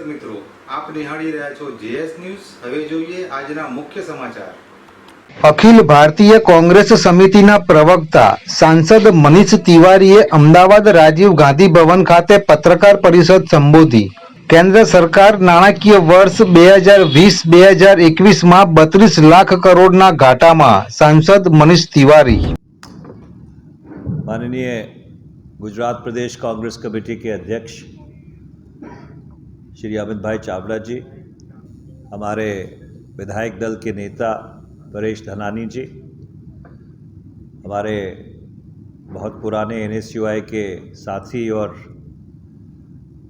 દર્શક મિત્રો, આપ નિહાળી રહ્યા છો જેએસ ન્યૂઝ. હવે જોઈએ આજના મુખ્ય સમાચાર. અખિલ ભારતીય કોંગ્રેસ સમિતિના પ્રવક્તા સાંસદ મનીષ તિવારીએ અમદાવાદ રાજીવ ગાંધી ભવન ખાતે પત્રકાર પરિષદ સંબોધી. કેન્દ્ર સરકાર નાણાકીય વર્ષ 2020-2021માં 32 લાખ કરોડના ઘાટામાં. સાંસદ મનીષ तिवारी. माननीय गुजरात प्रदेश कांग्रेस कमेटी के अध्यक्ष श्री अमित भाई चावड़ा जी, हमारे विधायक दल के नेता परेश धनानी जी, हमारे बहुत पुराने NSUI के साथी और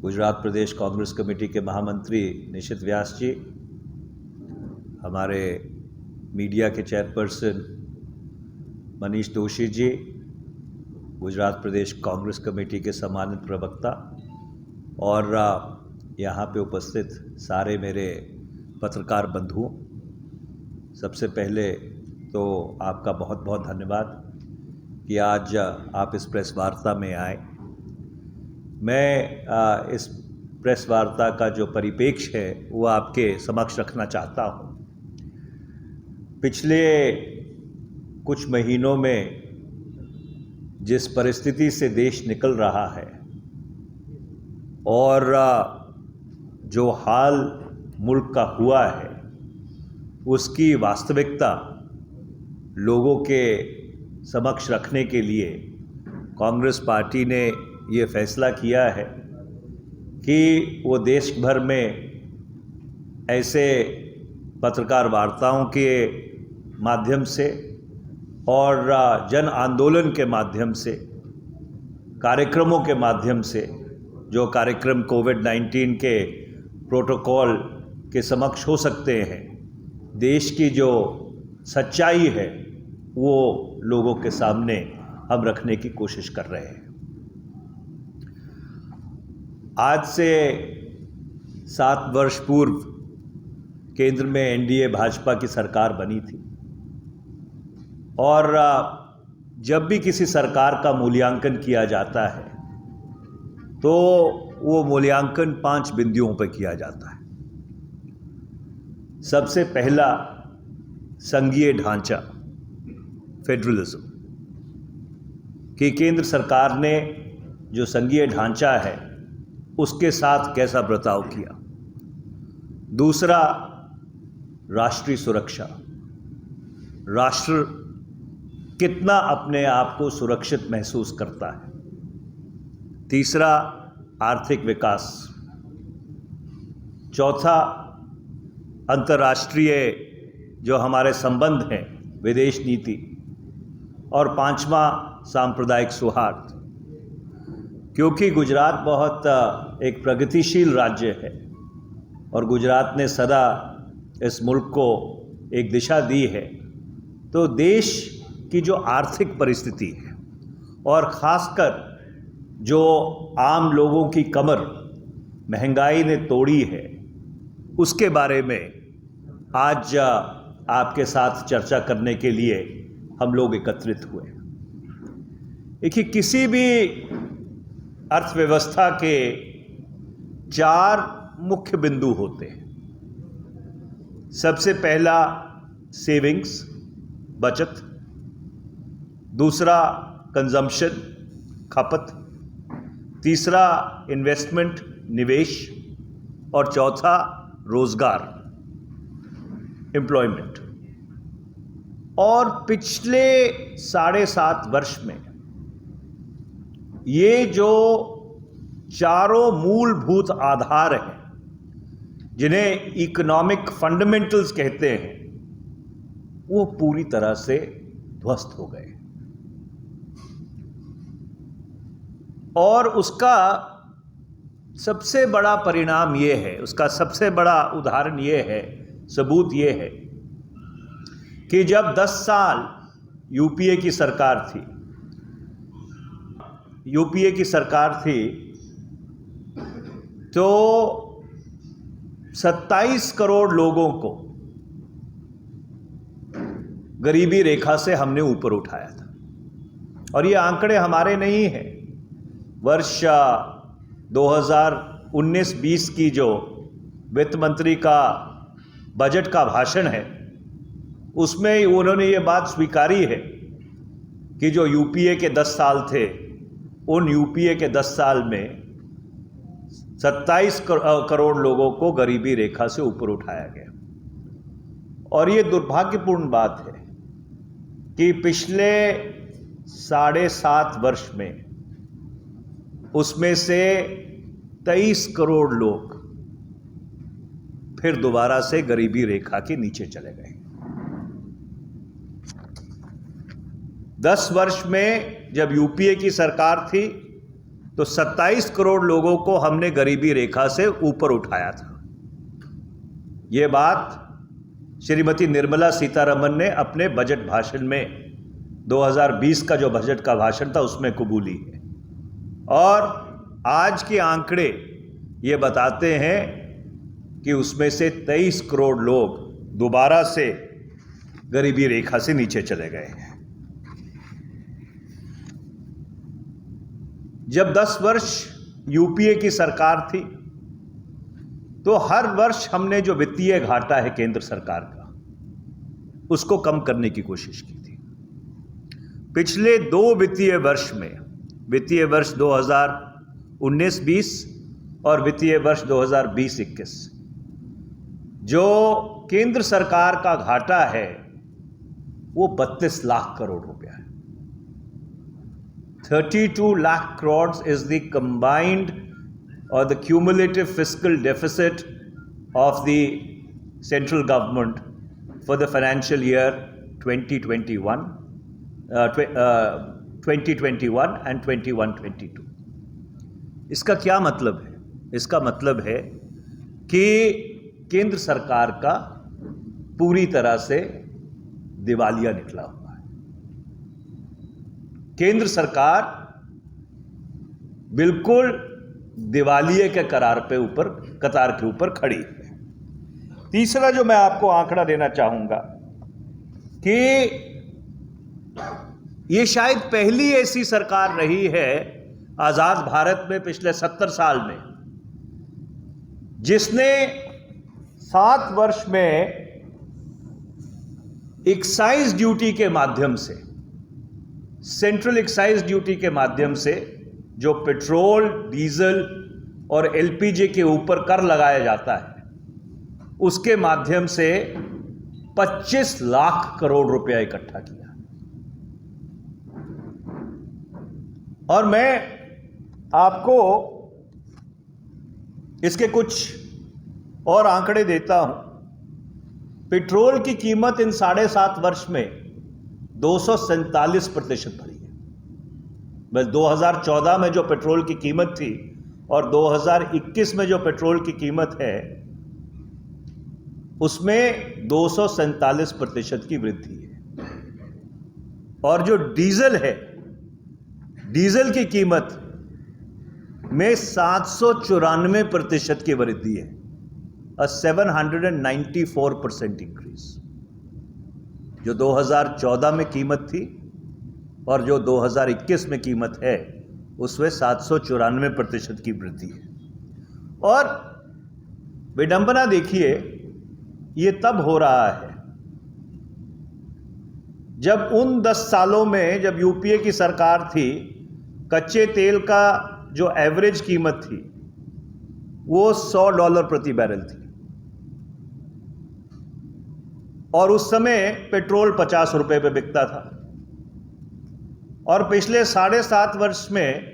गुजरात प्रदेश कांग्रेस कमेटी के महामंत्री निशित व्यास जी, हमारे मीडिया के चेयरपर्सन मनीष दोशी जी, गुजरात प्रदेश कांग्रेस कमेटी के सम्मानित प्रवक्ता और यहाँ पे उपस्थित सारे मेरे पत्रकार बंधुओं, सबसे पहले तो आपका बहुत बहुत धन्यवाद कि आज आप इस प्रेस वार्ता में आए. मैं इस प्रेस वार्ता का जो परिप्रेक्ष्य है वो आपके समक्ष रखना चाहता हूँ. पिछले कुछ महीनों में जिस परिस्थिति से देश निकल रहा है और जो हाल मुल्क का हुआ है उसकी वास्तविकता लोगों के समक्ष रखने के लिए कांग्रेस पार्टी ने ये फैसला किया है कि वो देश भर में ऐसे पत्रकार वार्ताओं के माध्यम से और जन आंदोलन के माध्यम से, कार्यक्रमों के माध्यम से, जो कार्यक्रम कोविड-19 के प्रोटोकॉल के समक्ष हो सकते हैं, देश की जो सच्चाई है वो लोगों के सामने हम रखने की कोशिश कर रहे हैं. आज से 7 वर्ष पूर्व केंद्र में NDA भाजपा की सरकार बनी थी और जब भी किसी सरकार का मूल्यांकन किया जाता है तो वो मूल्यांकन 5 बिंदुओं पर किया जाता है. सबसे पहला संघीय ढांचा, फेडरलिज्म, कि केंद्र सरकार ने जो संघीय ढांचा है उसके साथ कैसा बर्ताव किया. दूसरा, राष्ट्रीय सुरक्षा, राष्ट्र कितना अपने आप को सुरक्षित महसूस करता है. तीसरा, आर्थिक विकास. चौथा, अंतर्राष्ट्रीय जो हमारे संबंध हैं, विदेश नीति. और पांचवा, सांप्रदायिक सौहार्द. क्योंकि गुजरात बहुत एक प्रगतिशील राज्य है और गुजरात ने सदा इस मुल्क को एक दिशा दी है, तो देश की जो आर्थिक परिस्थिति है और ख़ासकर जो आम लोगों की कमर महंगाई ने तोड़ी है, उसके बारे में आज आपके साथ चर्चा करने के लिए हम लोग एकत्रित हुए. देखिए, किसी भी अर्थव्यवस्था के 4 मुख्य बिंदु होते हैं. सबसे पहला सेविंग्स, बचत. दूसरा कंजम्पशन, खपत. तीसरा इन्वेस्टमेंट, निवेश. और चौथा रोजगार, एम्प्लॉयमेंट. और पिछले 7.5 वर्ष में ये जो चारों मूलभूत आधार हैं जिन्हें इकोनॉमिक फंडामेंटल्स कहते हैं, वो पूरी तरह से ध्वस्त हो गए. और उसका सबसे बड़ा परिणाम ये है, उसका सबसे बड़ा उदाहरण ये है, सबूत ये है कि जब 10 साल यूपीए की सरकार थी तो 27 करोड़ लोगों को गरीबी रेखा से हमने ऊपर उठाया था. और ये आंकड़े हमारे नहीं हैं. वर्ष 2019-20 की जो वित्त मंत्री का बजट का भाषण है, उसमें उन्होंने ये बात स्वीकारी है कि जो यूपीए के 10 साल थे, उन यूपीए के 10 साल में 27 करोड़ लोगों को गरीबी रेखा से ऊपर उठाया गया। और ये दुर्भाग्यपूर्ण बात है कि पिछले 7.5 वर्ष में उसमें से 23 करोड़ लोग फिर दोबारा से गरीबी रेखा के नीचे चले गए। 10 वर्ष में जब यूपीए की सरकार थी तो 27 करोड़ लोगों को हमने गरीबी रेखा से ऊपर उठाया था। ये बात श्रीमती निर्मला सीतारमण ने अपने बजट भाषण में 2020 का जो बजट का भाषण था उसमें कबूली है। और आज के आंकड़े ये बताते हैं कि उसमें से 23 करोड़ लोग दोबारा से गरीबी रेखा से नीचे चले गए हैं। जब 10 वर्ष यूपीए की सरकार थी तो हर वर्ष हमने जो वित्तीय घाटा है केंद्र सरकार का, उसको कम करने की कोशिश की थी। पिछले 2 वित्तीय वर्ष में, वित्तीय वर्ष 2019-20 और वित्तीय वर्ष 2020-21, जो केंद्र सरकार का घाटा है वो 32 लाख करोड़ रुपया है। 32 lakh crores is the combined or the cumulative fiscal deficit of the central government for the financial year 2021 and 21-22। इसका क्या मतलब है? इसका मतलब है कि केंद्र सरकार का पूरी तरह से दिवालिया निकला हुआ है। केंद्र सरकार बिल्कुल दिवालिये के कतार के ऊपर खड़ी है। तीसरा जो मैं आपको आंकड़ा देना चाहूंगा कि ये शायद पहली ऐसी सरकार रही है आजाद भारत में पिछले 70 साल में जिसने 7 वर्ष में एक्साइज ड्यूटी के माध्यम से, सेंट्रल एक्साइज ड्यूटी के माध्यम से जो पेट्रोल, डीजल और एलपीजी के ऊपर कर लगाया जाता है, उसके माध्यम से 25 लाख करोड़ रुपया इकट्ठा किया। और मैं आपको इसके कुछ और आंकड़े देता हूं। पेट्रोल की कीमत इन 7.5 वर्ष में 247% बढ़ी है। बस 2014 में जो पेट्रोल की कीमत थी और 2021 में जो पेट्रोल की कीमत है उसमें 247% की वृद्धि है। और जो डीजल है, डीजल की कीमत में 794% की वृद्धि है, 794% इंक्रीज। जो 2014 में कीमत थी और जो 2021 में कीमत है उसमें 794% की वृद्धि है। और विडंबना देखिए, ये तब हो रहा है जब उन 10 सालों में जब यूपीए की सरकार थी, कच्चे तेल का जो एवरेज कीमत थी वो $100 प्रति बैरल थी और उस समय पेट्रोल 50 रुपए पे बिकता था। और पिछले 7.5 वर्ष में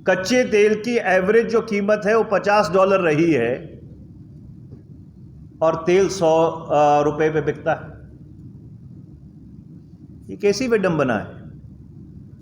कच्चे तेल की एवरेज जो कीमत है वो $50 रही है और तेल 100 रुपए पे बिकता है। ये कैसी विडंबना है?